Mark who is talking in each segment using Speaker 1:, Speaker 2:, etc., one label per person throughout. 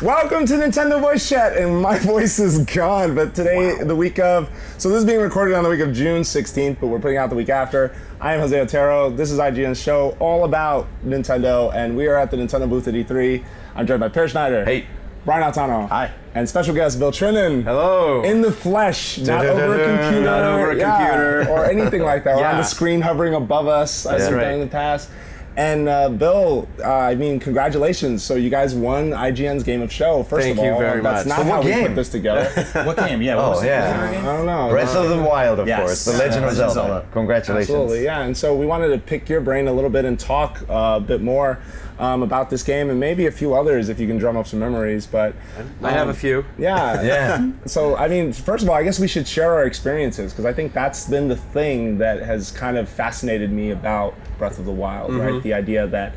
Speaker 1: Welcome to Nintendo Voice Chat, and my voice is gone, but today, the week of, so this is being recorded on the week of June 16th, but we're putting out the week after. I am Jose Otero. This is IGN's show all about Nintendo, and we are at the Nintendo booth at E3. I'm joined by Per Schneider.
Speaker 2: Hey.
Speaker 1: Brian Altano.
Speaker 2: Hi.
Speaker 1: And special guest Bill Trinen.
Speaker 2: Hello.
Speaker 1: In the flesh, not over a computer.
Speaker 2: Not over a computer.
Speaker 1: Or anything like that. Or on
Speaker 2: Yeah.
Speaker 1: the screen hovering above us, as we've done in the past. And Bill, I mean, congratulations. So you guys won IGN's Game of Show, first of all.
Speaker 2: Thank you very much.
Speaker 1: That's not how we put this together.
Speaker 3: What game? Yeah, what was it?
Speaker 1: I don't know.
Speaker 2: Breath of the Wild, of
Speaker 3: Yes.
Speaker 2: course. The Legend of Zelda. Congratulations.
Speaker 1: Absolutely, yeah. And so we wanted to pick your brain a little bit and talk a bit more about this game, and maybe a few others if you can drum up some memories. But
Speaker 2: I have a few.
Speaker 1: Yeah.
Speaker 2: Yeah.
Speaker 1: So, I mean, first of all, I guess we should share our experiences, because I think that's been the thing that has kind of fascinated me about Breath of the Wild, right? The idea that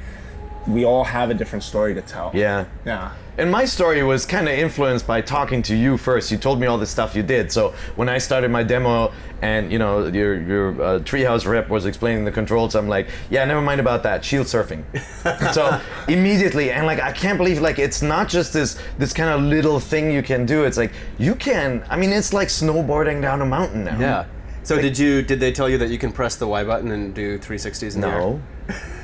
Speaker 1: we all have a different story to tell.
Speaker 2: Yeah.
Speaker 1: Yeah.
Speaker 2: And my story was kind of influenced by talking to you first. You told me all the stuff you did. So when I started my demo and, you know, your Treehouse rep was explaining the controls, I'm like, yeah, never mind about that. Shield surfing. So immediately, and like, I can't believe, like, it's not just this kind of little thing you can do. It's like, you can, I mean, it's like snowboarding down a mountain now.
Speaker 4: Yeah. So did they tell you that you can press the Y button and do 360s in the air?
Speaker 2: No.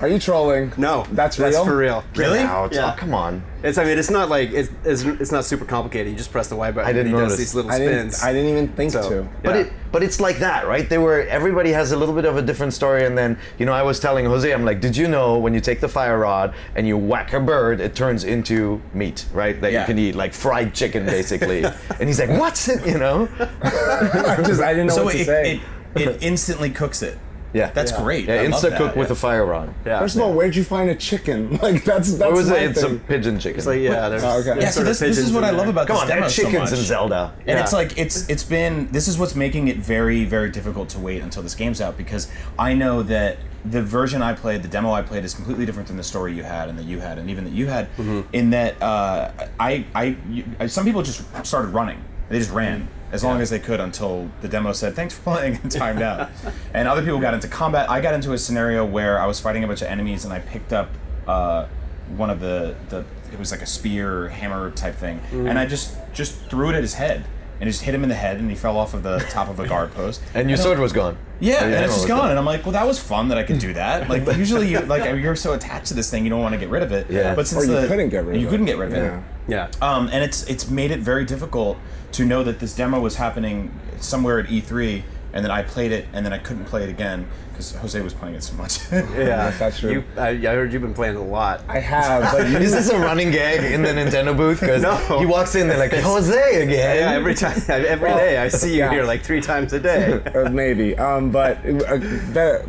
Speaker 1: Are you trolling?
Speaker 4: No.
Speaker 1: That's real?
Speaker 4: That's for real.
Speaker 3: Really?
Speaker 2: Out.
Speaker 4: Yeah.
Speaker 2: Oh, come on.
Speaker 4: It's not like, it's not super complicated. You just press the Y button
Speaker 2: I didn't
Speaker 4: and he
Speaker 2: notice.
Speaker 4: does these little
Speaker 1: I
Speaker 4: spins.
Speaker 1: didn't even think to.
Speaker 2: But it's like that, right? Everybody has a little bit of a different story, and then, you know, I was telling Jose, I'm like, did you know when you take the fire rod and you whack a bird, it turns into meat, right? That you can eat, like fried chicken, basically. And he's like, what? You know?
Speaker 1: I didn't know what to say.
Speaker 3: It instantly cooks it.
Speaker 2: Yeah.
Speaker 3: That's great.
Speaker 2: Yeah,
Speaker 3: I love
Speaker 2: insta cook
Speaker 3: that.
Speaker 2: with a fire rod.
Speaker 4: Yeah.
Speaker 1: First of all, where'd you find a chicken? Like, that's
Speaker 2: What was
Speaker 1: my
Speaker 2: it? It's a
Speaker 1: thing.
Speaker 2: pigeon chicken.
Speaker 4: It's like, yeah, there's
Speaker 1: okay.
Speaker 3: Yeah, so
Speaker 4: sort of
Speaker 3: this is
Speaker 4: pigeons
Speaker 3: what I
Speaker 4: in
Speaker 3: love
Speaker 4: there.
Speaker 3: about
Speaker 2: Come
Speaker 3: this
Speaker 2: on,
Speaker 3: demo
Speaker 2: there's
Speaker 3: so
Speaker 2: chickens
Speaker 3: much.
Speaker 2: in Zelda.
Speaker 3: And
Speaker 4: Yeah.
Speaker 3: it's like this is what's making it very, very difficult to wait until this game's out, because I know that the version I played, the demo I played, is completely different than the story you had and that you had and even that you had. In that some people just started running. They just ran as long as they could until the demo said, thanks for playing, and timed out. And other people got into combat. I got into a scenario where I was fighting a bunch of enemies and I picked up one of the it was like a spear or hammer type thing, and I just threw it at his head and just hit him in the head, and he fell off of the top of a guard post.
Speaker 2: And your sword was gone.
Speaker 3: Yeah,
Speaker 2: Or your
Speaker 3: and
Speaker 2: hammer
Speaker 3: it's just
Speaker 2: was
Speaker 3: gone. And I'm like, well, that was fun that I could do that. Like, usually you're so attached to this thing, you don't want to get rid of it.
Speaker 2: Yeah.
Speaker 3: But since
Speaker 1: Or you couldn't get rid of it.
Speaker 3: You couldn't get rid of it.
Speaker 1: Yeah.
Speaker 4: Yeah.
Speaker 3: And it's made it very difficult to know that this demo was happening somewhere at E3, and then I played it, and then I couldn't play it again because Jose was playing it so much.
Speaker 4: Yeah.
Speaker 1: That's true.
Speaker 4: I heard you've been playing it a lot.
Speaker 1: I have, but
Speaker 2: Is this a running gag in the Nintendo booth? Because
Speaker 4: No.
Speaker 2: he walks in, they're like, Jose again.
Speaker 4: Yeah, every day I see you
Speaker 1: yeah.
Speaker 4: here like 3 times a day.
Speaker 1: maybe. But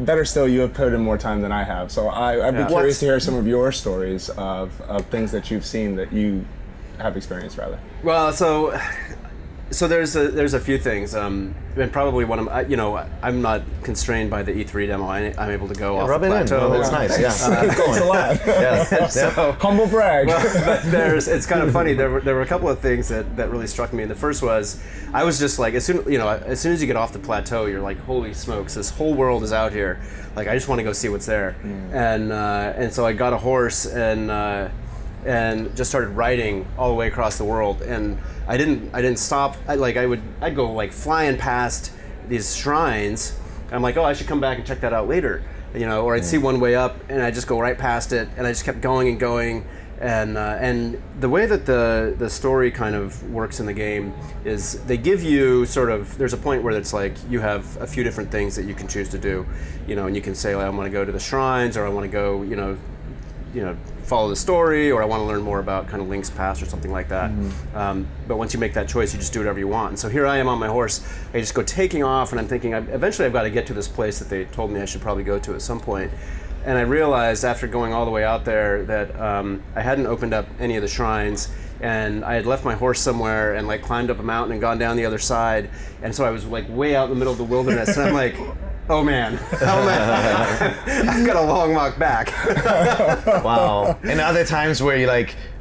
Speaker 1: better still, you have put in more time than I have. So I'd be curious to hear some of your stories of things that you've seen that you have experienced, rather.
Speaker 4: Well, so there's a few things, and probably one of I'm not constrained by the E3 demo. I'm able to go off
Speaker 2: Rub
Speaker 4: the
Speaker 2: it in.
Speaker 4: plateau.
Speaker 2: Oh, that's nice. Yeah.
Speaker 1: Thanks a lot.
Speaker 2: Yeah.
Speaker 4: So,
Speaker 1: Humble brag.
Speaker 4: but it's kind of funny. There were a couple of things that really struck me. And the first was, I was just like, as soon as you get off the plateau, you're like, holy smokes, this whole world is out here. Like, I just want to go see what's there. And so I got a horse and just started riding all the way across the world. And I didn't stop. I'd go like flying past these shrines. And I'm like, oh, I should come back and check that out later, Or I'd see one way up, and I just go right past it, and I just kept going and going. And the way that the story kind of works in the game is they give you there's a point where it's like you have a few different things that you can choose to do, and you can say, like, I want to go to the shrines, or I want to go, follow the story, or I want to learn more about kind of Link's past or something like that. But once you make that choice, you just do whatever you want. And so here I am on my horse. I just go taking off, and I'm thinking, eventually I've got to get to this place that they told me I should probably go to at some point. And I realized after going all the way out there that I hadn't opened up any of the shrines, and I had left my horse somewhere and like climbed up a mountain and gone down the other side. And so I was like way out in the middle of the wilderness, and I'm like, oh man, I've got a long walk back.
Speaker 2: Wow. And other times where you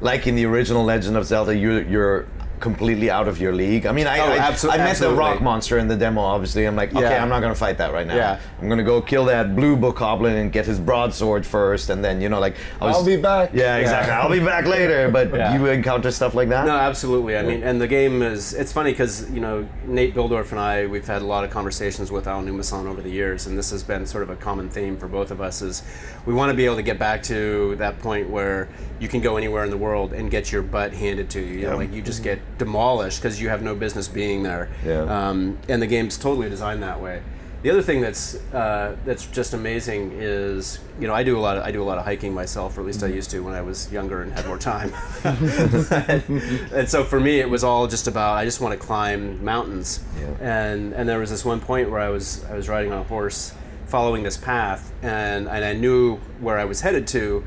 Speaker 2: like in the original Legend of Zelda, you're completely out of your league. I mean, I met the
Speaker 4: absolutely.
Speaker 2: rock monster in the demo, obviously. I'm like, okay,
Speaker 4: Yeah.
Speaker 2: I'm not going to fight that right now.
Speaker 4: Yeah.
Speaker 2: I'm going to go kill that blue bokoblin and get his broadsword first, and then,
Speaker 1: I'll be back.
Speaker 2: Yeah, exactly. I'll be back later, but you encounter stuff like that?
Speaker 4: No, absolutely. I mean, and the game it's funny because, Nate Bildorf and I, we've had a lot of conversations with Al Numasan over the years, and this has been sort of a common theme for both of us, is we want to be able to get back to that point where you can go anywhere in the world and get your butt handed to you. Like you just get demolished because you have no business being there.
Speaker 2: Yeah.
Speaker 4: And the game's totally designed that way. The other thing that's just amazing is, I do a lot of hiking myself, or at least I used to when I was younger and had more time. And so for me, it was all just about, I just want to climb mountains.
Speaker 2: Yeah.
Speaker 4: And there was this one point where I was riding on a horse, following this path, and I knew where I was headed to,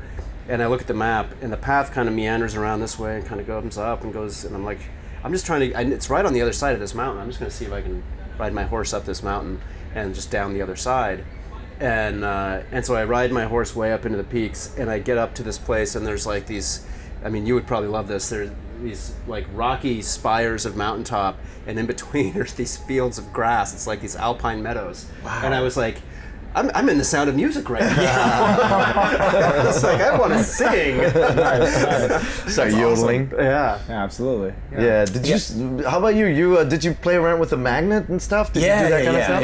Speaker 4: and I look at the map, and the path kind of meanders around this way and kind of goes up and goes, and I'm like, I'm just trying to, it's right on the other side of this mountain. I'm just going to see if I can ride my horse up this mountain and just down the other side. And so I ride my horse way up into the peaks, and I get up to this place, and there's like these, I mean, you would probably love this, there's these like rocky spires of mountaintop, and in between there's these fields of grass. It's like these alpine meadows. Wow. And I was like, I'm in the Sound of Music right now. It's like, I want to sing.
Speaker 2: Start yodeling.
Speaker 4: Awesome. Yeah.
Speaker 1: Yeah, absolutely.
Speaker 2: Yeah. Did you? How about you? You did you play around with the magnet and stuff? Did you do that kind of stuff?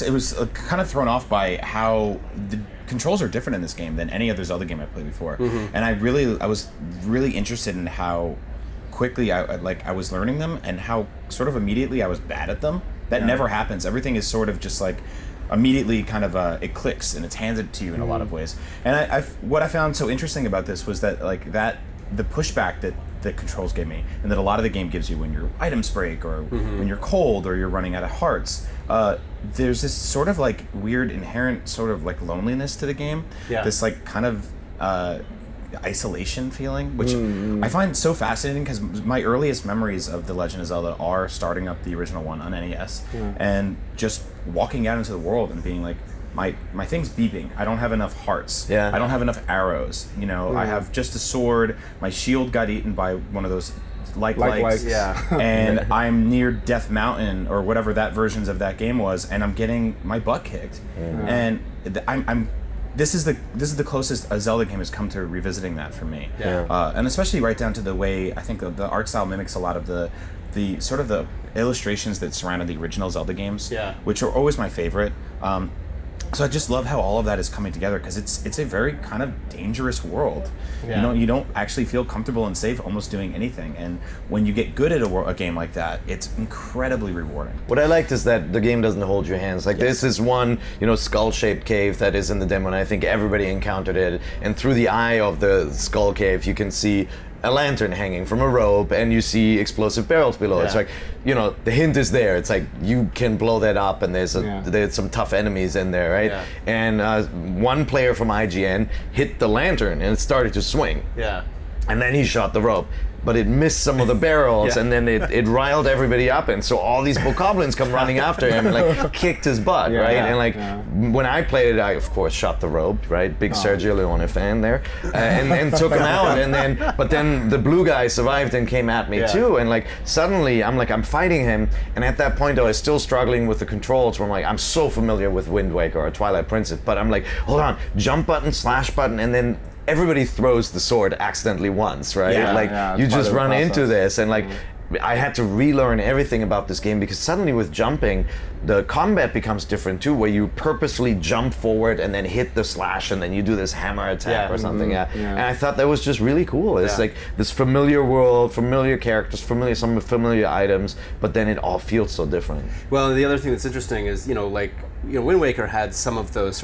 Speaker 3: It was kind of thrown off by how the controls are different in this game than any other Zelda game I played before, and I was really interested in how quickly I was learning them, and how sort of immediately I was bad at them. That never happens. Everything is sort of just like immediately kind of it clicks and it's handed to you in a lot of ways. And what I found so interesting about this was that the pushback that the controls gave me, and that a lot of the game gives you when your items break, or when you're cold, or you're running out of hearts, there's this sort of like weird inherent sort of like loneliness to the game. Yeah. This like kind of isolation feeling, which I find so fascinating, because my earliest memories of The Legend of Zelda are starting up the original one on NES and just walking out into the world and being like, my thing's beeping. I don't have enough hearts.
Speaker 2: Yeah.
Speaker 3: I don't have enough arrows. I have just a sword. My shield got eaten by one of those likes.
Speaker 4: Yeah.
Speaker 3: And I'm near Death Mountain, or whatever that versions of that game was, and I'm getting my butt kicked. And this is the closest a Zelda game has come to revisiting that for me.
Speaker 2: Yeah.
Speaker 3: And especially right down to the way I think the art style mimics a lot of the sort of the illustrations that surrounded the original Zelda games, which are always my favorite. So I just love how all of that is coming together, because it's a very kind of dangerous world. You don't actually feel comfortable and safe almost doing anything, and when you get good at a game like that, it's incredibly rewarding.
Speaker 2: What I liked is that the game doesn't hold your hands. Like this is one, skull-shaped cave that is in the demo, and I think everybody encountered it. And through the eye of the skull cave, you can see a lantern hanging from a rope, and you see explosive barrels below. It's like, the hint is there. It's like you can blow that up, and there's some tough enemies in there, right? Yeah. And one player from IGN hit the lantern, and it started to swing.
Speaker 4: Yeah.
Speaker 2: And then he shot the rope, but it missed some of the barrels, and then it riled everybody up, and so all these bokoblins come running after him and like kicked his butt, right? And when I played it, I of course shot the rope, right? Big Sergio Leone fan there, and took him out, but then the blue guy survived and came at me too, and like suddenly I'm fighting him, and at that point I was still struggling with the controls, where I'm so familiar with Wind Waker or Twilight Princess, but I'm like, hold on, jump button, slash button, and then everybody throws the sword accidentally once, right? You just run into this, and I had to relearn everything about this game, because suddenly with jumping, the combat becomes different too, where you purposely jump forward and then hit the slash, and then you do this hammer attack or something. And I thought that was just really cool. It's like this familiar world, familiar characters, some familiar items, but then it all feels so different.
Speaker 4: Well, the other thing that's interesting is, Wind Waker had some of those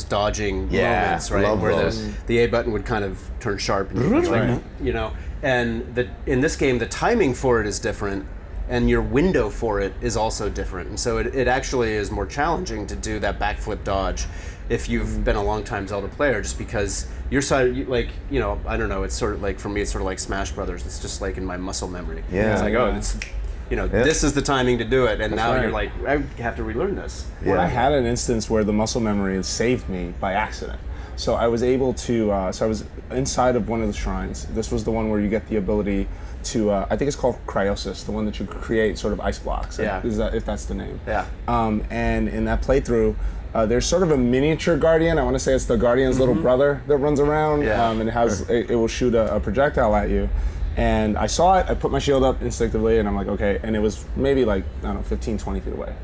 Speaker 4: dodging moments, right? Where the A button would kind of turn sharp, and and in this game, the timing for it is different, and your window for it is also different. And so it actually is more challenging to do that backflip dodge if you've been a long-time Zelda player, just because your side, I don't know, it's sort of like, for me, it's sort of like Smash Brothers. It's just like in my muscle memory.
Speaker 2: Yeah.
Speaker 4: It's like, this is the timing to do it, and now you're like, I have to relearn this.
Speaker 1: Well, I had an instance where the muscle memory saved me by accident. So I was able to. So I was inside of one of the shrines. This was the one where you get the ability to. I think it's called cryosis, the one that you create sort of ice blocks.
Speaker 4: Yeah.
Speaker 1: If that's the name.
Speaker 4: Yeah.
Speaker 1: And in that playthrough. There's sort of a miniature guardian. I want to say it's the guardian's little brother that runs around, and it will shoot a projectile at you. And I saw it. I put my shield up instinctively, and I'm like, okay. And it was maybe like, I don't know, 15, 20 feet away.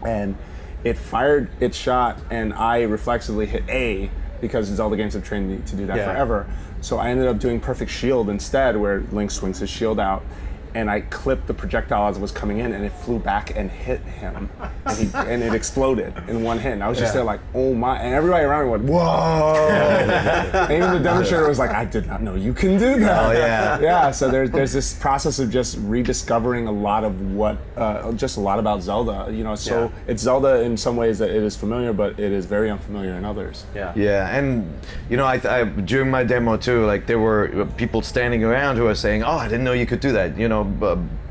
Speaker 1: And it fired its shot, and I reflexively hit A because Zelda games have trained me to do that forever. So I ended up doing perfect shield instead, where Link swings his shield out. And I clipped the projectile as it was coming in, and it flew back and hit him, and it exploded in one hit. And I was just there like, oh my! And everybody around me went, whoa! And even the demonstrator was like, I did not know you can do that.
Speaker 2: Oh yeah.
Speaker 1: Yeah. So there's this process of just rediscovering a lot of just a lot about Zelda. You know, it's Zelda in some ways that it is familiar, but it is very unfamiliar in others.
Speaker 4: Yeah.
Speaker 2: Yeah, and you know, I during my demo too, like there were people standing around who were saying, "Oh, I didn't know you could do that." You know,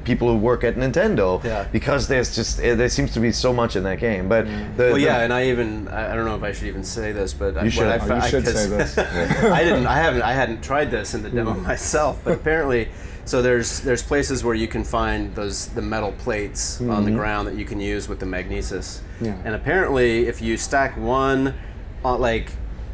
Speaker 2: people who work at Nintendo, because there seems to be so much in that game. But
Speaker 4: and I don't know if I should even say this, but
Speaker 1: You should say this.
Speaker 4: I hadn't tried this in the demo myself, but apparently. So there's places where you can find the metal plates on the ground that you can use with the magnesis. Yeah. And apparently, if you stack one,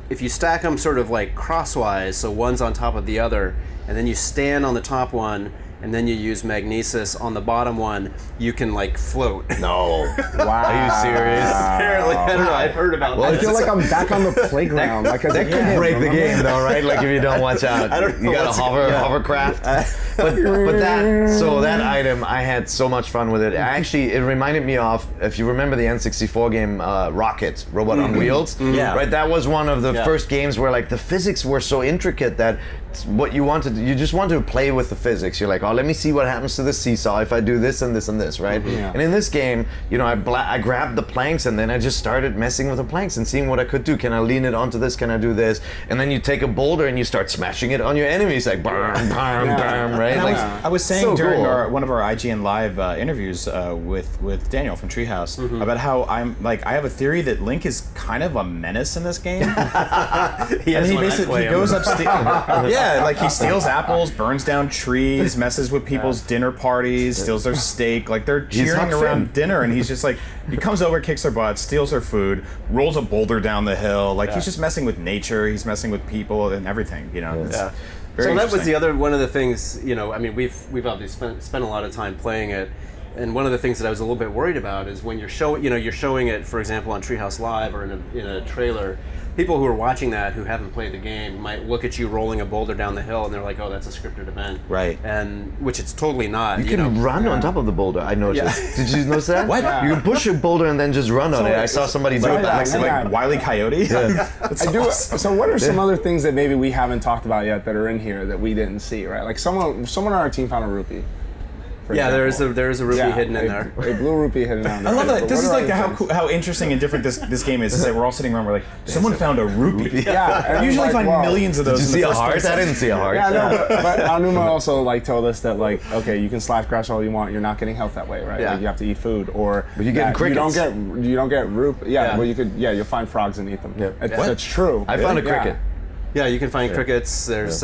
Speaker 4: if you stack them sort of like crosswise, so one's on top of the other, and then you stand on the top one, and then you use magnesis on the bottom one, you can like float.
Speaker 2: No.
Speaker 1: Wow.
Speaker 2: Are you serious?
Speaker 4: Apparently, I don't know. I've heard about that.
Speaker 1: I feel like I'm back on the playground. Like
Speaker 2: that could break the game, though, right? Like if you don't watch out, you got to hovercraft. But that item, I had so much fun with it. Actually, it reminded me of, if you remember the N64 game Rocket, Robot on Wheels.
Speaker 4: Yeah.
Speaker 2: Right. That was one of the first games where like the physics were so intricate that you just wanted to play with the physics. You're like, oh, let me see what happens to the seesaw if I do this and this and this, right?
Speaker 1: Yeah.
Speaker 2: And in this game, you know, I grabbed the planks and then I just started messing with the planks and seeing what I could do. Can I lean it onto this? Can I do this? And then you take a boulder and you start smashing it on your enemies, like bam, bam, bam, right? Like,
Speaker 3: I was saying
Speaker 2: so
Speaker 3: during
Speaker 2: cool.
Speaker 3: one of our IGN Live interviews with Daniel from Treehouse about how I have a theory that Link is kind of a menace in this game. He goes up, like he steals apples, burns down trees, messes with people's dinner parties, steals their steak. Like they're cheering around dinner, and he's just like, he comes over, kicks their butts, steals their food, rolls a boulder down the hill. Like he's just messing with nature. He's messing with people and everything. You know.
Speaker 4: So that was the other one of the things. You know, I mean, we've obviously spent a lot of time playing it. And one of the things that I was a little bit worried about is when you're showing it, for example, on Treehouse Live or in a trailer. People who are watching that who haven't played the game might look at you rolling a boulder down the hill and they're like, "Oh, that's a scripted event."
Speaker 3: Right.
Speaker 4: And which it's totally not.
Speaker 2: You can run on top of the boulder. I noticed. Did you notice that?
Speaker 3: What?
Speaker 2: You can push a boulder and then just run on it. I saw somebody do that.
Speaker 3: Like Wile E. Coyote.
Speaker 1: I do. So what are some other things that maybe we haven't talked about yet that are in here that we didn't see? Right. Like someone on our team found a rupee.
Speaker 4: There is a rupee hidden in there.
Speaker 1: A blue rupee hidden down there.
Speaker 3: I love that. This is like how interesting and different this game is that we're all sitting around, we're like, someone found a rupee.
Speaker 1: Yeah.
Speaker 3: You usually find millions of those.
Speaker 2: Did you see a heart? I didn't see a heart.
Speaker 1: Yeah, no, but Anuma also told us that okay, you can slash grass all you want, you're not getting health that way, right?
Speaker 4: Yeah.
Speaker 1: Like, you have to eat food, or
Speaker 2: but you get crickets.
Speaker 1: You don't get rupee. Yeah, well you'll find frogs and eat them. Yeah. It's true.
Speaker 2: I found a cricket.
Speaker 4: Yeah, you can find crickets. There's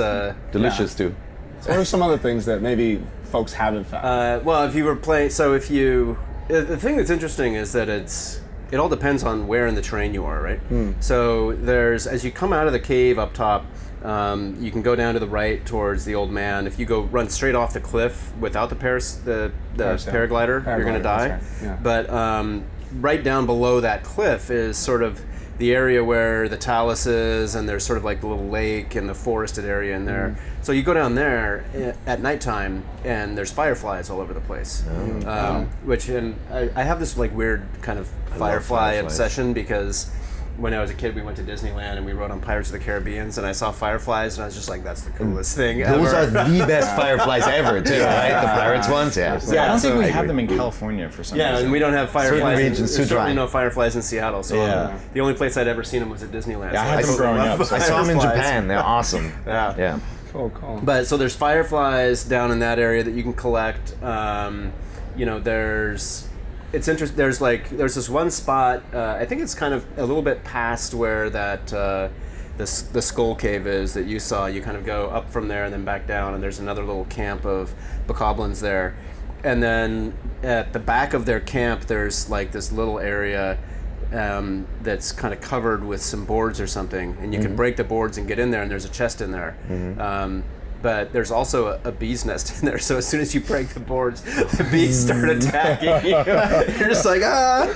Speaker 2: delicious too.
Speaker 1: So what are some other things that maybe folks haven't found?
Speaker 4: Well, if you were playing, the thing that's interesting is that it all depends on where in the terrain you are, right? So as you come out of the cave up top, you can go down to the right towards the old man. If you run straight off the cliff without the paraglider, you're going to die.
Speaker 1: Right. Yeah.
Speaker 4: But right down below that cliff is sort of the area where the talus is, and there's sort of like the little lake and the forested area in there. So you go down there at nighttime, and there's fireflies all over the place. I have this like weird kind of firefly obsession because when I was a kid, we went to Disneyland and we rode on Pirates of the Caribbean, and I saw fireflies, and I was just like, "That's the coolest thing ever."
Speaker 2: Those are the best fireflies ever, too, right? The Pirates ones,
Speaker 3: I don't think we have them in California for some reason.
Speaker 4: Yeah, and we don't have fireflies.
Speaker 2: Regions too dry.
Speaker 4: Certainly no fireflies in Seattle. So the only place I'd ever seen them was at Disneyland.
Speaker 3: Yeah, I had them growing up.
Speaker 2: I saw them in Japan. They're awesome.
Speaker 4: Yeah.
Speaker 1: Cool.
Speaker 4: But so there's fireflies down in that area that you can collect. It's interesting. There's this one spot. I think it's kind of a little bit past where that the skull cave is that you saw. You kind of go up from there and then back down, and there's another little camp of bokoblins there. And then at the back of their camp, there's like this little area that's kind of covered with some boards or something, and you can break the boards and get in there, and there's a chest in there. But there's also a bee's nest in there, so as soon as you break the boards, the bees start attacking you. You're just like, ah!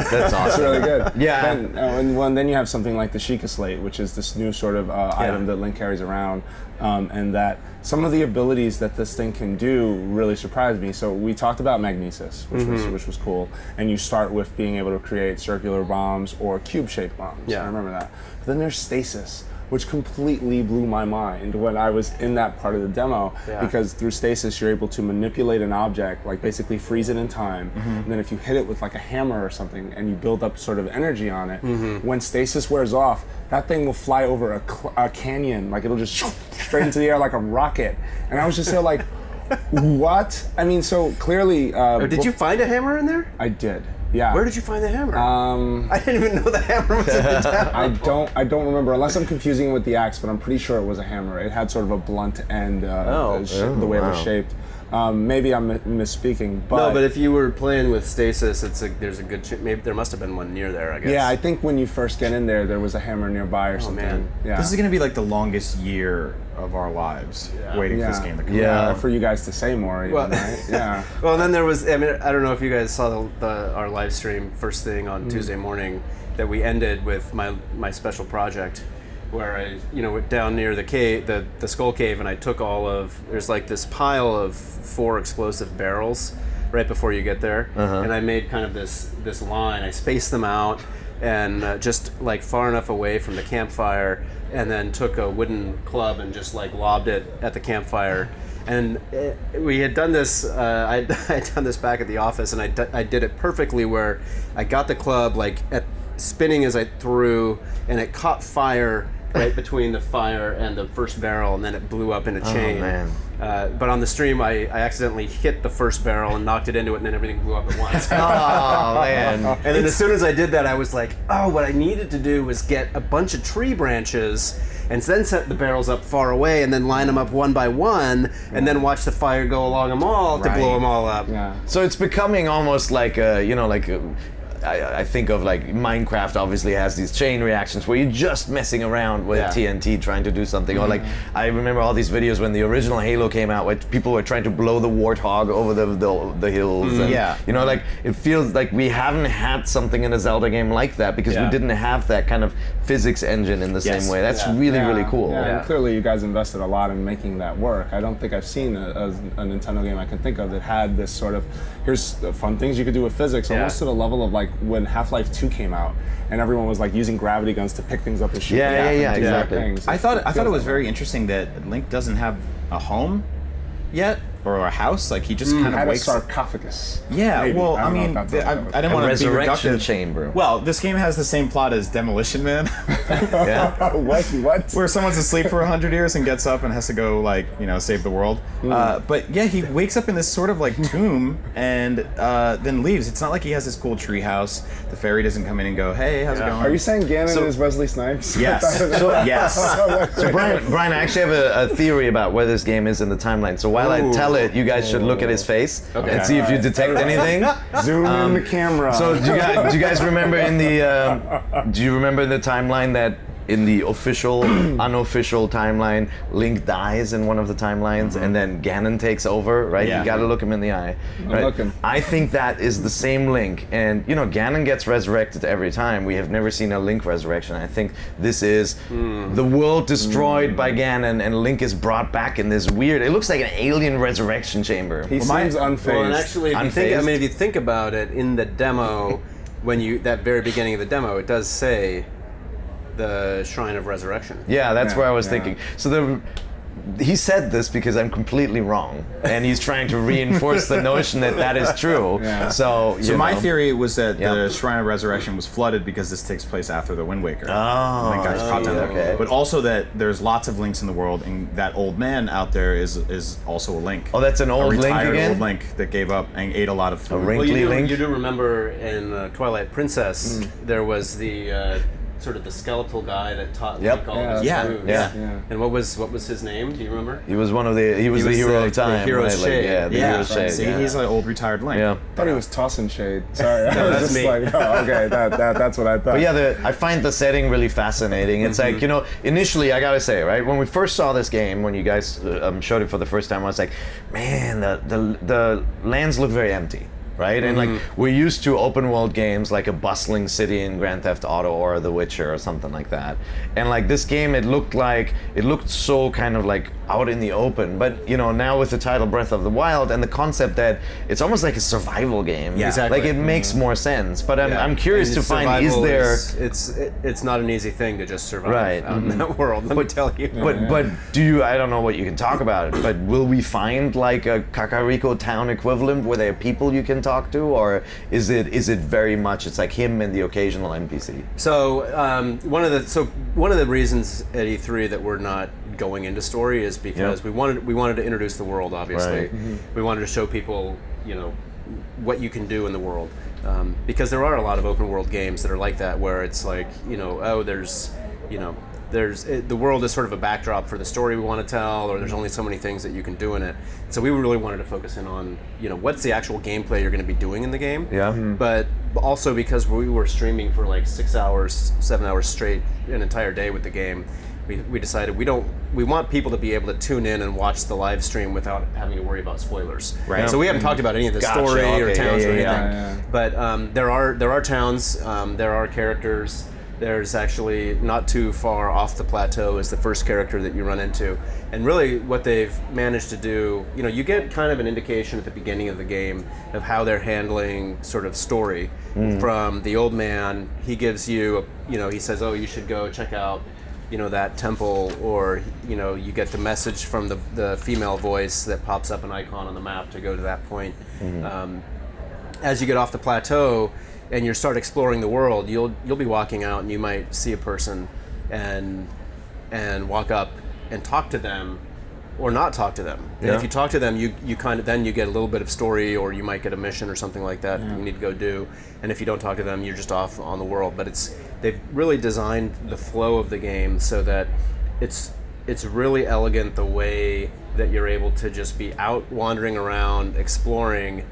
Speaker 2: That's awesome.
Speaker 1: It's really good.
Speaker 2: Yeah.
Speaker 1: Then you have something like the Sheikah Slate, which is this new sort of item that Link carries around, and that some of the abilities that this thing can do really surprised me. So we talked about magnesis, which was cool, and you start with being able to create circular bombs or cube-shaped bombs.
Speaker 4: Yeah.
Speaker 1: I remember that. But then there's stasis, which completely blew my mind when I was in that part of the demo, because through stasis you're able to manipulate an object, like basically freeze it in time, and then if you hit it with like a hammer or something and you build up sort of energy on it, when stasis wears off, that thing will fly over a canyon, like it'll just straight into the air like a rocket. And I was just there like, what? I mean, so clearly...
Speaker 4: did you find a hammer in there?
Speaker 1: I did. Yeah.
Speaker 4: Where did you find the hammer? I didn't even know the hammer was in the demo.
Speaker 1: I don't remember, unless I'm confusing it with the axe, but I'm pretty sure it was a hammer. It had sort of a blunt end, the way it was shaped. Maybe I'm misspeaking, but...
Speaker 4: No, but if you were playing with stasis, there's a good maybe there must have been one near there, I guess.
Speaker 1: Yeah, I think when you first get in there was a hammer nearby or something.
Speaker 4: Man.
Speaker 1: Yeah.
Speaker 3: This is going to be like the longest year of our lives waiting for this game to come out.
Speaker 1: Or for you guys to say more, even, right? Yeah.
Speaker 4: Well, then there was, I mean, I don't know if you guys saw our live stream first thing on Tuesday morning that we ended with my special project, where I, went down near the cave, the skull cave, and I took there's like this pile of 4 explosive barrels right before you get there, and I made kind of this line. I spaced them out and just like far enough away from the campfire, and then took a wooden club and just like lobbed it at the campfire. And we had done this, I'd done this back at the office, and I did it perfectly, where I got the club like spinning as I threw, and it caught fire right between the fire and the first barrel, and then it blew up in a chain.
Speaker 2: Oh, man.
Speaker 4: But on the stream, I accidentally hit the first barrel and knocked it into it, and then everything blew up at once.
Speaker 2: Oh, man.
Speaker 4: And then as soon as I did that, I was like, oh, what I needed to do was get a bunch of tree branches and then set the barrels up far away and then line them up one by one and then watch the fire go along them all to blow them all up.
Speaker 1: Yeah.
Speaker 2: So it's becoming almost like I think of like Minecraft obviously has these chain reactions where you're just messing around with TNT trying to do something. Or like, I remember all these videos when the original Halo came out where people were trying to blow the warthog over the hills. And, like it feels like we haven't had something in a Zelda game like that because we didn't have that kind of physics engine in the same way. That's really cool.
Speaker 1: Yeah, and clearly you guys invested a lot in making that work. I don't think I've seen a Nintendo game I can think of that had this sort of, here's the fun things you could do with physics, almost to the level of like when Half-Life 2 came out and everyone was like using gravity guns to pick things up and shoot
Speaker 2: exactly.
Speaker 1: things.
Speaker 3: I thought it was very interesting that Link doesn't have a home yet, or a house. Like he just kind of
Speaker 1: had
Speaker 3: wakes
Speaker 1: a sarcophagus.
Speaker 3: Yeah,
Speaker 1: Maybe.
Speaker 3: well,
Speaker 1: I don't know if
Speaker 3: I
Speaker 1: that's what
Speaker 3: didn't want to be
Speaker 2: resurrection
Speaker 3: reductive.
Speaker 2: chamber.
Speaker 3: Well, this game has the same plot as Demolition Man,
Speaker 1: What?
Speaker 3: where someone's asleep for 100 years and gets up and has to go save the world. But yeah, he wakes up in this sort of like tomb and then leaves. It's not like he has this cool tree house. The fairy doesn't come in and go, "Hey, how's it going?"
Speaker 1: Are you saying Ganon is Wesley Snipes?
Speaker 3: Yes. Yes.
Speaker 2: So Brian, I actually have a theory about where this game is in the timeline. So while I tell it, you guys should look at his face and see if you detect anything.
Speaker 1: Zoom in the camera.
Speaker 2: So do you guys remember in the do you remember in the timeline that in the official, unofficial timeline, Link dies in one of the timelines, and then Ganon takes over, right?
Speaker 3: Yeah.
Speaker 2: You gotta look him in the eye. Right?
Speaker 1: looking.
Speaker 2: I think that is the same Link, and Ganon gets resurrected every time. We have never seen a Link resurrection. I think this is the world destroyed by Ganon, and Link is brought back in this weird. It looks like an alien resurrection chamber.
Speaker 1: He seems unfazed.
Speaker 4: Well, and actually, if you think about it, in the demo, that very beginning of the demo, it does say the Shrine of Resurrection.
Speaker 2: Yeah, that's where I was thinking. So he said this because I'm completely wrong, and he's trying to reinforce the notion that is true.
Speaker 1: Yeah.
Speaker 2: So
Speaker 3: my theory was that the Shrine of Resurrection was flooded because this takes place after the Wind Waker.
Speaker 2: Oh,
Speaker 3: Link got caught down there.
Speaker 2: okay.
Speaker 3: But also that there's lots of Links in the world, and that old man out there is also a Link.
Speaker 2: Oh, that's an old
Speaker 3: a
Speaker 2: Link
Speaker 3: retired
Speaker 2: again?
Speaker 3: old Link that gave up and ate a lot of food.
Speaker 2: wrinkly Link?
Speaker 4: You do remember in Twilight Princess, there was the sort of the skeletal guy that taught
Speaker 2: Yep.
Speaker 4: Link all of his
Speaker 3: Yeah.
Speaker 4: moves.
Speaker 2: Yeah.
Speaker 4: And what was his name? Do you remember?
Speaker 2: He was the hero of time,
Speaker 4: hero's
Speaker 2: right?
Speaker 4: shade.
Speaker 2: The hero's shade.
Speaker 3: See,
Speaker 2: yeah.
Speaker 3: he's an old retired Link.
Speaker 2: Yeah.
Speaker 1: I thought he was tossing shade. Sorry, I was
Speaker 4: that's
Speaker 1: just
Speaker 4: me.
Speaker 1: like, oh, okay, that's what I thought.
Speaker 2: But yeah, I find the setting really fascinating. It's like, initially I gotta say, right, when we first saw this game, when you guys showed it for the first time, I was like, man, the lands look very empty. Right, and like we're used to open world games like a bustling city in Grand Theft Auto or The Witcher or something like that, and like this game, it looked so kind of like out in the open. But now with the title Breath of the Wild and the concept that it's almost like a survival game,
Speaker 3: Yeah.
Speaker 4: Exactly.
Speaker 2: like it makes more sense. But I'm curious
Speaker 4: And
Speaker 2: to find, is
Speaker 4: survival
Speaker 2: there
Speaker 4: it's not an easy thing to just survive
Speaker 2: Right.
Speaker 4: out in that world. Let me tell you.
Speaker 2: But do you? I don't know what you can talk about it. But will we find like a Kakariko town equivalent where there are people you can talk to, or is it very much it's like him and the occasional NPC?
Speaker 4: So one of the reasons at E3 that we're not going into story is because we wanted to introduce the world. Obviously,
Speaker 2: Right.
Speaker 4: we wanted to show people what you can do in the world, because there are a lot of open world games that are like that, where it's like the world is sort of a backdrop for the story we want to tell, or there's only so many things that you can do in it. So we really wanted to focus in on, what's the actual gameplay you're going to be doing in the game.
Speaker 2: Yeah.
Speaker 4: But also because we were streaming for like 6 hours, 7 hours straight, an entire day with the game, we decided we want people to be able to tune in and watch the live stream without having to worry about spoilers.
Speaker 3: Right.
Speaker 4: So we haven't talked about any of the
Speaker 2: Gotcha,
Speaker 4: story or
Speaker 2: okay,
Speaker 4: towns or anything.
Speaker 2: yeah.
Speaker 4: But there are towns, there are characters. There's actually not too far off the plateau is the first character that you run into. And really what they've managed to do, you get kind of an indication at the beginning of the game of how they're handling sort of story from the old man. He gives you, he says, oh, you should go check out, that temple, or, you get the message from the female voice that pops up an icon on the map to go to that point. As you get off the plateau, and you start exploring the world, you'll be walking out and you might see a person and walk up and talk to them or not talk to them. And if you talk to them, you kind of then you get a little bit of story, or you might get a mission or something like that you need to go do. And if you don't talk to them, you're just off on the world. But they've really designed the flow of the game so that it's really elegant, the way that you're able to just be out wandering around, exploring,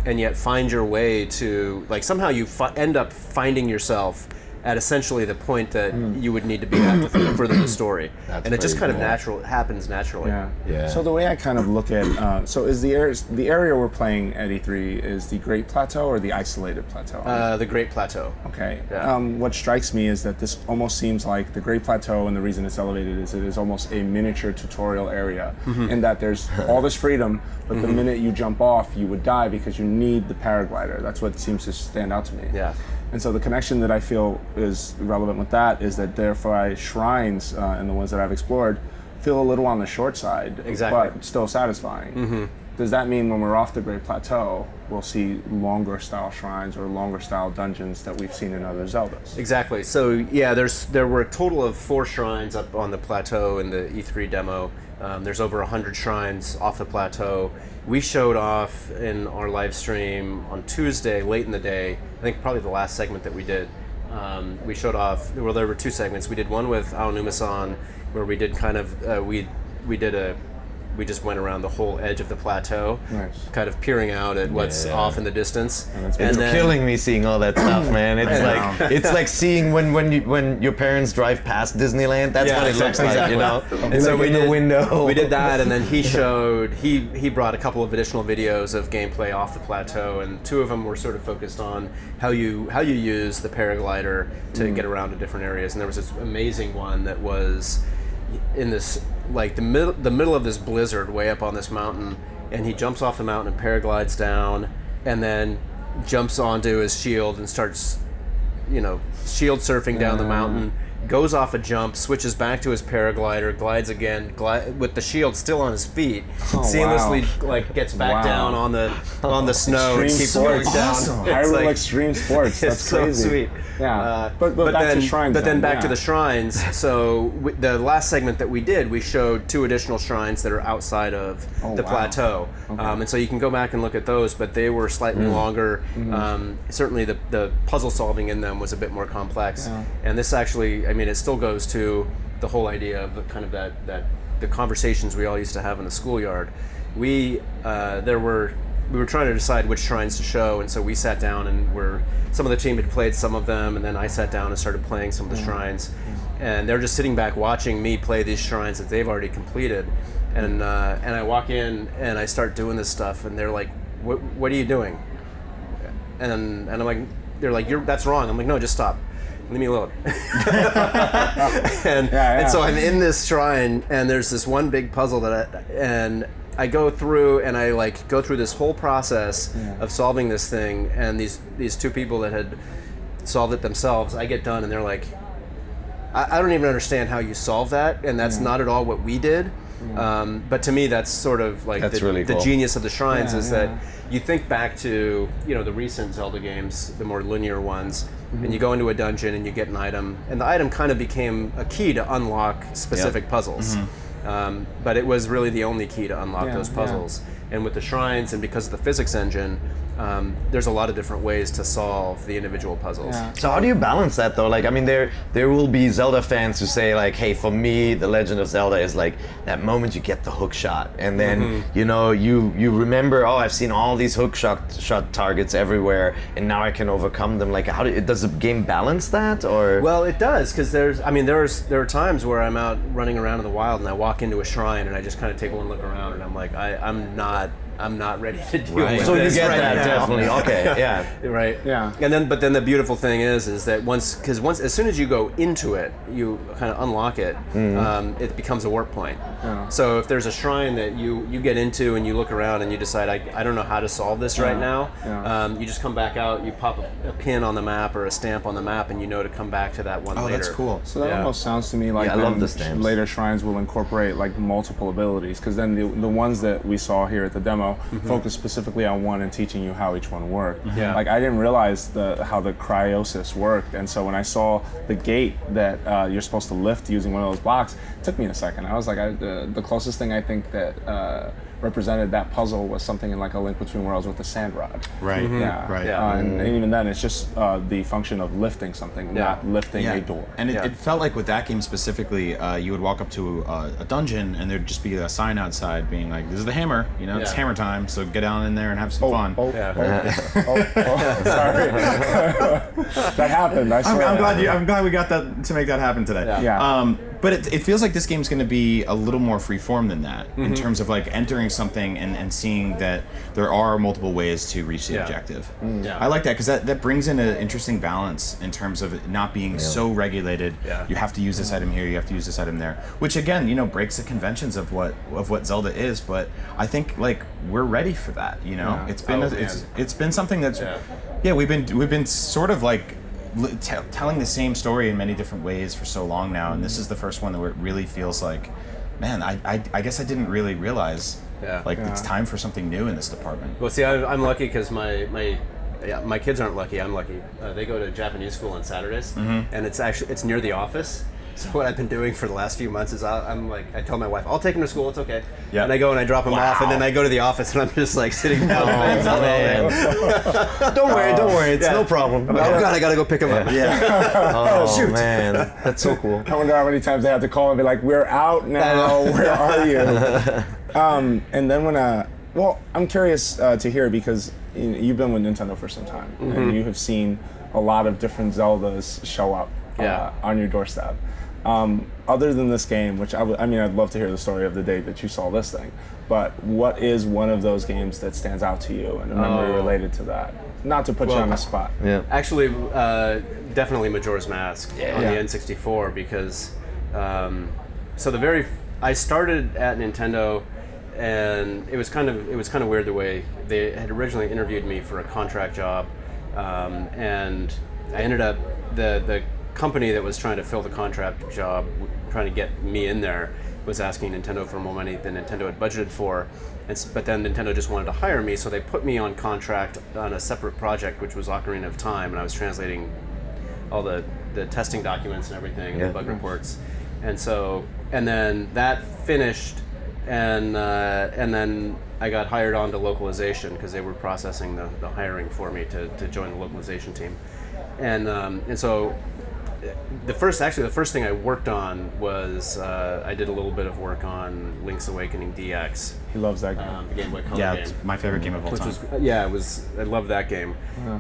Speaker 4: and yet find your way to, like, somehow you end up finding yourself at essentially the point that you would need to be at to further the story. And it just kind of happens naturally.
Speaker 2: Yeah.
Speaker 1: So the way I kind of look at, so is the area we're playing at E3 is the Great Plateau or the Isolated Plateau?
Speaker 4: The Great Plateau.
Speaker 1: Okay.
Speaker 4: Yeah.
Speaker 1: What strikes me is that this almost seems like the Great Plateau, and the reason it's elevated is it is almost a miniature tutorial area, in that there's all this freedom, but the minute you jump off, you would die because you need the paraglider. That's what seems to stand out to me.
Speaker 4: Yeah.
Speaker 1: And so the connection that I feel is relevant with that is that therefore shrines, and the ones that I've explored, feel a little on the short side,
Speaker 4: Exactly.
Speaker 1: but still satisfying. Does that mean when we're off the Great Plateau, we'll see longer style shrines or longer style dungeons that we've seen in other Zeldas?
Speaker 4: Exactly. So yeah, there were a total of 4 shrines up on the plateau in the E3 demo. There's over 100 shrines off the plateau. We showed off in our live stream on Tuesday, late in the day, I think probably the last segment that we did. We showed off, well, there were 2 segments. We did one with Aonuma-san, where we did kind of, we just went around the whole edge of the plateau,
Speaker 1: Nice.
Speaker 4: kind of peering out at what's off in the distance.
Speaker 1: It's
Speaker 2: It's killing me seeing all that stuff, man. It's like seeing when your parents drive past Disneyland. That's what it looks like, you know.
Speaker 4: And so we
Speaker 2: in the
Speaker 4: did,
Speaker 2: window.
Speaker 4: we did that, and then he brought a couple of additional videos of gameplay off the plateau, and 2 of them were sort of focused on how you use the paraglider to get around to different areas. And there was this amazing one that was in this, like, the middle of this blizzard way up on this mountain, and he jumps off the mountain and paraglides down, and then jumps onto his shield and starts, shield surfing down the mountain, goes off a jump, switches back to his paraglider, glides again, with the shield still on his feet, seamlessly like gets back down on the snow and keeps going down.
Speaker 1: Awesome.
Speaker 4: It's
Speaker 1: Hyrule
Speaker 4: like,
Speaker 1: extreme sports. That's
Speaker 4: it's so
Speaker 1: crazy.
Speaker 4: sweet.
Speaker 1: Yeah, but back
Speaker 4: then,
Speaker 1: to shrines.
Speaker 4: But then back
Speaker 1: yeah.
Speaker 4: to the shrines. So the last segment that we did, we showed 2 additional shrines that are outside of the plateau, and so you can go back and look at those. But they were slightly longer. Certainly, the puzzle solving in them was a bit more complex.
Speaker 1: Yeah.
Speaker 4: And this actually, I mean, it still goes to the whole idea of kind of that the conversations we all used to have in the schoolyard. We were trying to decide which shrines to show, and so we sat down and some of the team had played some of them, and then I sat down and started playing some of the shrines, and they're just sitting back watching me play these shrines that they've already completed, and I walk in and I start doing this stuff, and they're like, "What are you doing?" And I'm like, they're like, "That's wrong." I'm like, "No, just stop. Leave me alone." And so I'm in this shrine, and there's this one big puzzle I go through, and I like go through this whole process of solving this thing, and these 2 people that had solved it themselves, I get done and they're like, I don't even understand how you solve that, and that's not at all what we did. But to me, that's sort of like
Speaker 2: really
Speaker 4: the
Speaker 2: cool.
Speaker 4: genius of the shrines is that you think back to the recent Zelda games, the more linear ones, and you go into a dungeon and you get an item, and the item kind of became a key to unlock specific puzzles. But it was really the only key to unlock those puzzles. And with the shrines, and because of the physics engine, there's a lot of different ways to solve the individual puzzles.
Speaker 2: So how do you balance that though? Like, I mean, there will be Zelda fans who say like, hey, for me, The Legend of Zelda is like that moment you get the hook shot, and then you remember, oh, I've seen all these hook shot targets everywhere, and now I can overcome them. Like, does the game balance that, or?
Speaker 4: Well, it does, because there are times where I'm out running around in the wild and I walk into a shrine and I just kind of take one look around and I'm like, I'm not ready to deal with
Speaker 2: So you
Speaker 4: this
Speaker 2: get
Speaker 4: right
Speaker 2: that
Speaker 4: now.
Speaker 2: definitely. Okay, yeah.
Speaker 4: Right.
Speaker 1: Yeah.
Speaker 4: But then the beautiful thing is that once as soon as you go into it, you kind of unlock it. It becomes a warp point.
Speaker 1: Yeah.
Speaker 4: So if there's a shrine that you get into and you look around and you decide I don't know how to solve this right now, you just come back out. You pop a pin on the map or a stamp on the map, and you know to come back to that one later.
Speaker 3: Oh, that's cool.
Speaker 1: So that almost sounds to me like
Speaker 2: I love the stamps.
Speaker 1: later shrines will incorporate like multiple abilities, because then the ones that we saw here at the demo focus specifically on one and teaching you how each one worked.
Speaker 4: Yeah.
Speaker 1: Like I didn't realize how the cryosis worked, and so when I saw the gate that you're supposed to lift using one of those blocks, it took me a second. I was like, the closest thing I think that represented that puzzle was something in like A Link Between Worlds with the sand rod.
Speaker 3: Right.
Speaker 1: Yeah.
Speaker 3: Right.
Speaker 1: And even then, it's just the function of lifting something, not lifting a door.
Speaker 3: And it felt like with that game specifically, you would walk up to a dungeon and there'd just be a sign outside being like, "This is the hammer, it's hammer time, so get down in there and have some fun."
Speaker 1: Sorry. That happened. I swear.
Speaker 3: I'm glad we got that to make that happen today.
Speaker 1: Yeah.
Speaker 3: But it feels like this game's going to be a little more freeform than that in terms of like entering something and seeing that there are multiple ways to reach the objective. I like that because that brings in an interesting balance in terms of it not being so regulated. You have to use this item here, you have to use this item there, which again, breaks the conventions of what Zelda is. But I think like we're ready for that. It's been something that's we've been sort of like telling the same story in many different ways for so long now, and this is the first one where it really feels like, man, I guess I didn't really realize it's time for something new in this department.
Speaker 4: Well, see, I'm lucky because my kids aren't lucky. I'm lucky. They go to Japanese school on Saturdays, and it's near the office. So what I've been doing for the last few months is I tell my wife, I'll take them to school, it's okay. Yeah. And I go and I drop them off, and then I go to the office and I'm just like sitting down.
Speaker 2: Don't worry, it's no problem.
Speaker 4: Oh God, I gotta go pick them up.
Speaker 2: Oh
Speaker 4: Shoot.
Speaker 2: man, that's so cool.
Speaker 1: I wonder how many times they have to call and be like, "We're out now. Where are you?" And then when I'm curious to hear, because you've been with Nintendo for some time, and you have seen a lot of different Zeldas show up on your doorstep. Other than this game, which I'd love to hear the story of the day that you saw this thing, but what is one of those games that stands out to you and a memory related to that? Not to put you on the spot.
Speaker 2: Yeah.
Speaker 4: Actually, definitely Majora's Mask on the N64, because I started at Nintendo, and it was kind of weird the way they had originally interviewed me for a contract job, and I ended up the company that was trying to fill the contract job, trying to get me in there, was asking Nintendo for more money than Nintendo had budgeted for. But then Nintendo just wanted to hire me, so they put me on contract on a separate project, which was Ocarina of Time, and I was translating all the testing documents and everything, and the bug reports. And then that finished, and then I got hired on to localization because they were processing the hiring for me to join the localization team. And so the first thing I worked on was I did a little bit of work on Link's Awakening DX.
Speaker 1: He loves that game.
Speaker 4: The Game Boy Color
Speaker 3: Yeah,
Speaker 4: game.
Speaker 3: it's my favorite game of all time.
Speaker 4: I loved that game.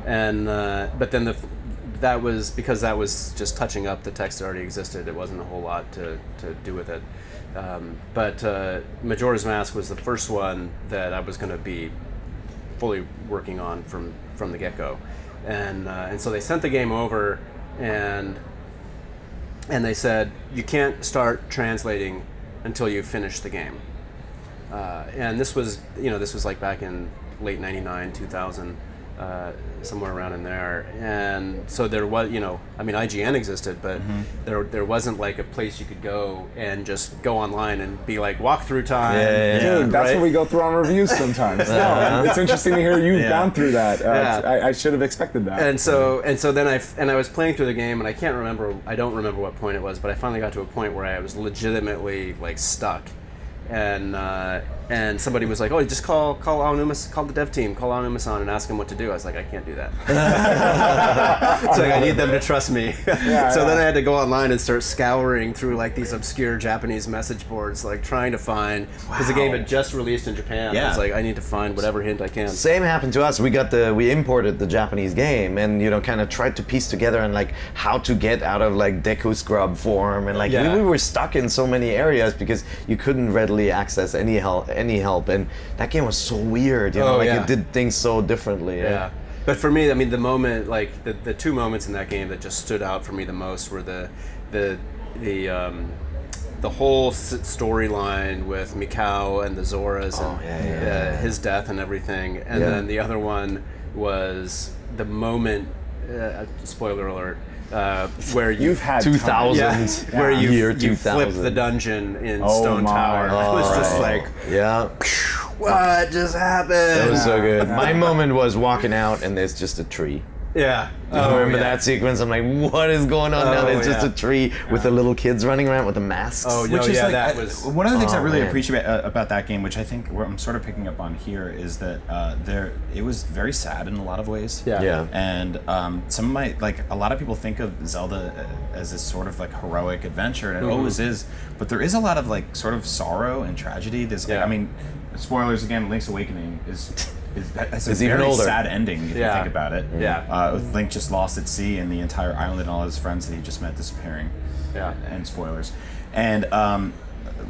Speaker 4: And but then that was because that was just touching up the text that already existed. It wasn't a whole lot to do with it. But Majora's Mask was the first one that I was going to be fully working on from the get-go. And so they sent the game over, and they said, you can't start translating until you finish the game. And this was like back in late 99, 2000, somewhere around in there. And so there was, IGN existed, but there wasn't like a place you could go and just go online and be like, walkthrough time.
Speaker 1: Dude, that's
Speaker 4: right?
Speaker 1: what we go through on reviews sometimes. No, it's interesting to hear you've gone through that. I should have expected that.
Speaker 4: And so then I was playing through the game, and I don't remember what point it was, but I finally got to a point where I was legitimately like stuck. And somebody was like, "Oh, just call Aonumas, call the dev team, call Aonumas on and ask him what to do." I was like, "I can't do that." It's like I need them to trust me. Then I had to go online and start scouring through like these obscure Japanese message boards, like trying to find, because the game had just released in Japan. I was like, I need to find whatever hint I can.
Speaker 2: Same happened to us. We imported the Japanese game, and kind of tried to piece together and like how to get out of like Deku Scrub form, and like we were stuck in so many areas because you couldn't readily access any help, and that game was so weird. It did things so differently.
Speaker 4: Yeah. But for me, I mean, the moment, like the two moments in that game that just stood out for me the most were the whole storyline with Mikau and the Zoras and his death and everything, and then the other one was the moment. Spoiler alert. Where
Speaker 1: you've had
Speaker 2: 2000s,
Speaker 4: where you
Speaker 2: 2000.
Speaker 4: flip the dungeon in Stone Tower. It was just like, what just happened?
Speaker 2: That was so good. My moment was walking out and there's just a tree.
Speaker 4: Yeah.
Speaker 2: Remember that sequence? I'm like, what is going on now? There's just a tree with the little kids running around with the masks.
Speaker 3: Which is like,
Speaker 4: that was
Speaker 3: one of the things I really appreciate about that game, which I think I'm sort of picking up on here, is that it was very sad in a lot of ways.
Speaker 2: Yeah.
Speaker 3: And a lot of people think of Zelda as this sort of like heroic adventure, and it always is. But there is a lot of like sort of sorrow and tragedy. Spoilers again. Link's Awakening is a very
Speaker 2: older.
Speaker 3: sad ending if you think about it.
Speaker 4: Yeah.
Speaker 3: Link just lost at sea, and the entire island and all his friends that he just met disappearing.
Speaker 4: Yeah.
Speaker 3: And spoilers. And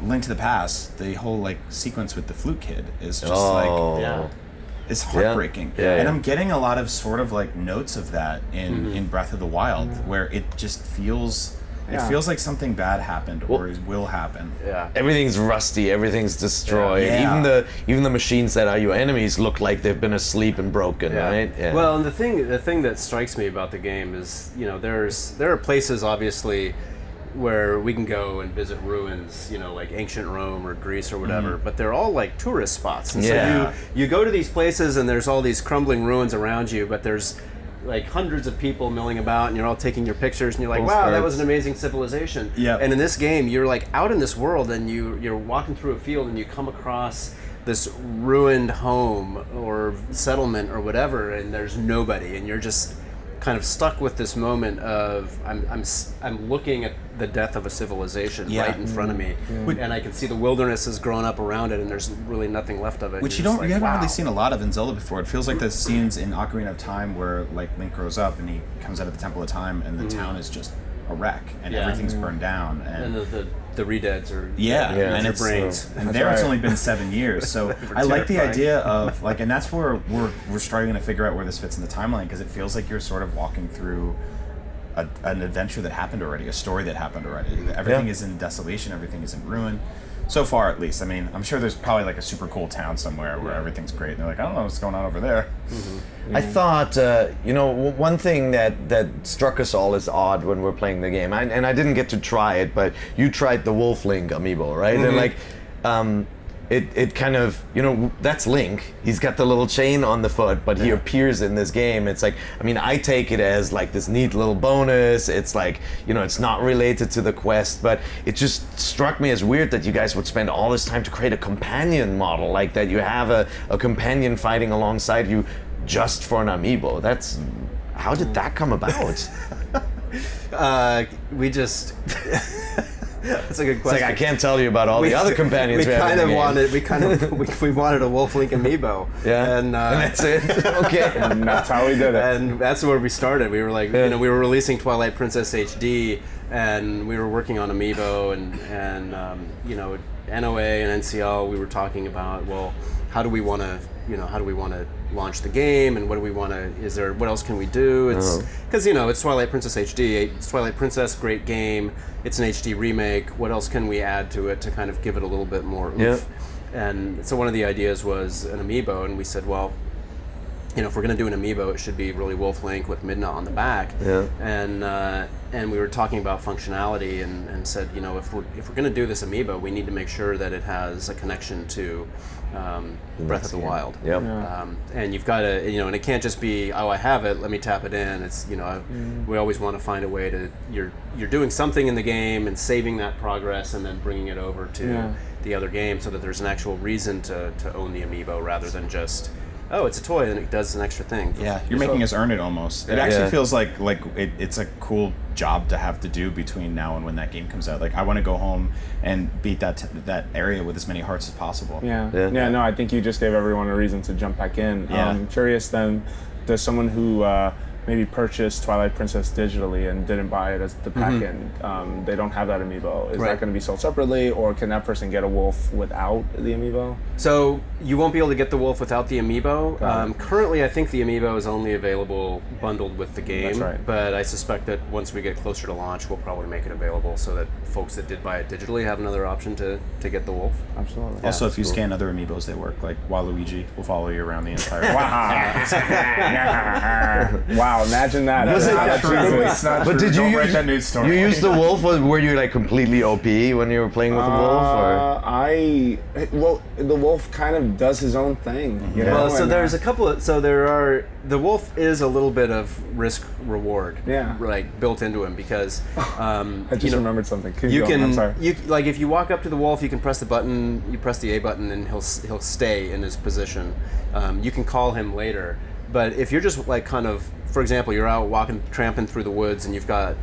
Speaker 3: Link to the Past, the whole like sequence with the flute kid is just it's heartbreaking. And I'm getting a lot of sort of like notes of that in Breath of the Wild, where it just feels. It feels like something bad happened or will happen.
Speaker 4: Yeah.
Speaker 2: Everything's rusty. Everything's destroyed. Even the machines that are your enemies look like they've been asleep and broken. Right. Yeah.
Speaker 4: Well, and the thing that strikes me about the game is, there are places obviously where we can go and visit ruins, like ancient Rome or Greece or whatever, but they're all like tourist spots. And so you go to these places and there's all these crumbling ruins around you, but there's like hundreds of people milling about, and you're all taking your pictures, and you're like, wow, that was an amazing civilization. And in this game, you're like out in this world, and you're walking through a field, and you come across this ruined home or settlement or whatever, and there's nobody, and you're just kind of stuck with this moment of I'm looking at the death of a civilization right in front of me, and I can see the wilderness has grown up around it, and there's really nothing left of it.
Speaker 3: Which you haven't really seen a lot of in Zelda before. It feels like the scenes in Ocarina of Time where like Link grows up and he comes out of the Temple of Time, and the town is just a wreck, and everything's burned down, and
Speaker 4: the re-deads are
Speaker 3: and
Speaker 4: it's brains.
Speaker 3: And there it's only been 7 years, so I like the idea of like, and that's where we're struggling to figure out where this fits in the timeline, because it feels like you're sort of walking through an adventure that happened already, a story that happened already. Everything is in desolation, everything is in ruin. So far, at least. I mean, I'm sure there's probably like a super cool town somewhere where everything's great. And they're like, I don't know what's going on over there.
Speaker 2: I thought, one thing that struck us all as odd when we're playing the game, and I didn't get to try it, but you tried the Wolf Link amiibo, right? And like, it kind of, that's Link. He's got the little chain on the foot, but he appears in this game. It's like, I mean, I take it as like this neat little bonus. It's like, it's not related to the quest, but it just struck me as weird that you guys would spend all this time to create a companion model, like that you have a companion fighting alongside you just for an amiibo. How did that come about?
Speaker 4: We just... That's a good question.
Speaker 2: It's like I can't tell you about all the other companions we have in the game.
Speaker 4: We wanted a Wolf Link amiibo.
Speaker 2: Yeah,
Speaker 4: and
Speaker 2: that's it. Okay,
Speaker 1: and that's how we did it.
Speaker 4: And that's where we started. We were like, we were releasing Twilight Princess HD, and we were working on amiibo, and NOA and NCL. We were talking about, well, how do we want to launch the game, and what else can we do? It's because it's Twilight Princess HD. It's Twilight Princess, great game. It's an HD remake. What else can we add to it to kind of give it a little bit more oomph?
Speaker 2: Yep.
Speaker 4: And so one of the ideas was an amiibo, and we said, well, if we're going to do an amiibo, it should be really Wolf Link with Midna on the back.
Speaker 2: Yeah.
Speaker 4: And we were talking about functionality, and said, if we're going to do this amiibo, we need to make sure that it has a connection to Breath of the Wild.
Speaker 2: Yep.
Speaker 4: And you've got to, and it can't just be, oh, I have it, let me tap it in. It's, we always want to find a way to, you're doing something in the game and saving that progress and then bringing it over to the other game so that there's an actual reason to own the amiibo rather than just, oh, it's a toy and it does an extra thing.
Speaker 3: Yeah, you're making us earn it almost. It actually feels like it's a cool job to have to do between now and when that game comes out. Like, I want to go home and beat that area with as many hearts as possible.
Speaker 1: Yeah, no, I think you just gave everyone a reason to jump back in.
Speaker 3: Yeah.
Speaker 1: I'm curious then, does someone who maybe purchased Twilight Princess digitally and didn't buy it as the pack-in, they don't have that amiibo. Is that going to be sold separately, or can that person get a wolf without the amiibo?
Speaker 4: So you won't be able to get the wolf without the amiibo. Currently, I think the amiibo is only available bundled with the game.
Speaker 1: That's right.
Speaker 4: But I suspect that once we get closer to launch, we'll probably make it available so that folks that did buy it digitally have another option to get the wolf.
Speaker 1: Absolutely.
Speaker 3: Also, if you scan other amiibos, they work. Like Waluigi will follow you around the entire.
Speaker 1: Wow, imagine that.
Speaker 3: Was it
Speaker 1: That's
Speaker 3: true?
Speaker 1: Jesus.
Speaker 3: It's not
Speaker 2: But
Speaker 3: true.
Speaker 2: did you
Speaker 3: Don't write that news story.
Speaker 2: you use the wolf? Were you like completely OP when you were playing with the wolf? Or?
Speaker 1: The wolf kind of does his own thing. You know?
Speaker 4: Well, so
Speaker 1: and,
Speaker 4: there's a couple of, the wolf is a little bit of risk reward, like built into him because
Speaker 1: I just remembered something. Keep
Speaker 4: you
Speaker 1: going. I'm
Speaker 4: can
Speaker 1: sorry.
Speaker 4: like if you walk up to the wolf, you can press the button, you press the A button, and he'll stay in his position. You can call him later, but if you're just like kind of, for example, you're out tramping through the woods, and you've got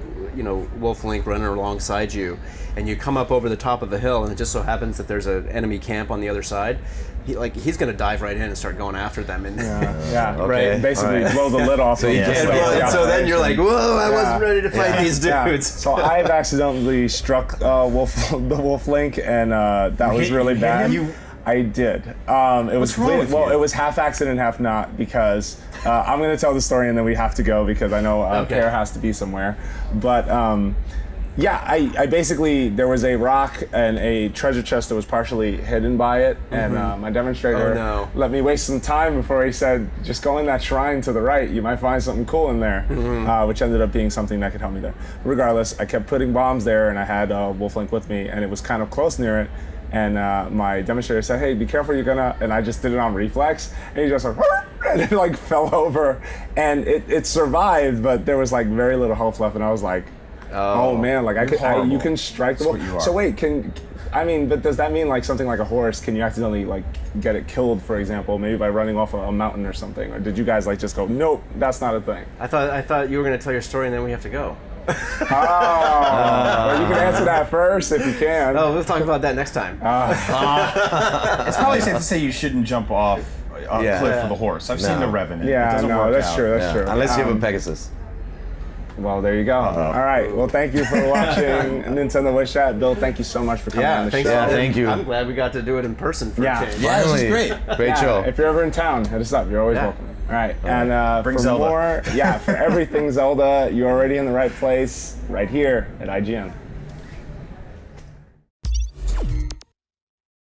Speaker 4: Wolf Link running alongside you, and you come up over the top of a hill, and it just so happens that there's an enemy camp on the other side. He's going to dive right in and start going after them, and
Speaker 2: Okay.
Speaker 1: Right. Basically, blow the lid off.
Speaker 2: So you just
Speaker 4: so then you're like, whoa, I wasn't ready to fight these dudes.
Speaker 1: So I've accidentally struck the Wolf Link, and that was really bad. I did. It was it was half accident, half not, because I'm going to tell the story and then we have to go because I know Pear has to be somewhere. But I basically, there was a rock and a treasure chest that was partially hidden by it, and my demonstrator let me waste some time before he said, just go in that shrine to the right, you might find something cool in there, which ended up being something that could help me there. Regardless, I kept putting bombs there, and I had Wolf Link with me, and it was kind of close near it. And my demonstrator said, hey, be careful, you're gonna, and I just did it on reflex, and he just like, and it like fell over, and it survived, but there was like very little health left, and I was like, oh man, like you can strike the wolf. So wait, but does that mean like something like a horse, can you accidentally like get it killed, for example, maybe by running off a mountain or something, or did you guys like just go, nope, that's not a thing?
Speaker 4: I thought you were gonna tell your story and then we have to go.
Speaker 1: Well, you can answer that first if you can.
Speaker 4: Oh, we'll talk about that next time.
Speaker 3: It's probably safe to say you shouldn't jump off a cliff with a horse. I've seen the Revenant.
Speaker 1: Yeah,
Speaker 3: it doesn't work
Speaker 1: that's
Speaker 3: out.
Speaker 1: true. That's true.
Speaker 2: Unless you have a Pegasus.
Speaker 1: Well, there you go. All right. Well, thank you for watching Nintendo Wish Chat. Bill, thank you so much for coming on the show.
Speaker 2: Thank you.
Speaker 4: I'm glad we got to do it in person for a change.
Speaker 3: Yeah, this is great.
Speaker 2: Great show.
Speaker 1: If you're ever in town, hit us up. You're always welcome. All right. And
Speaker 3: Bring
Speaker 1: for
Speaker 3: Zelda.
Speaker 1: more, for everything Zelda, you're already in the right place, right here at IGN.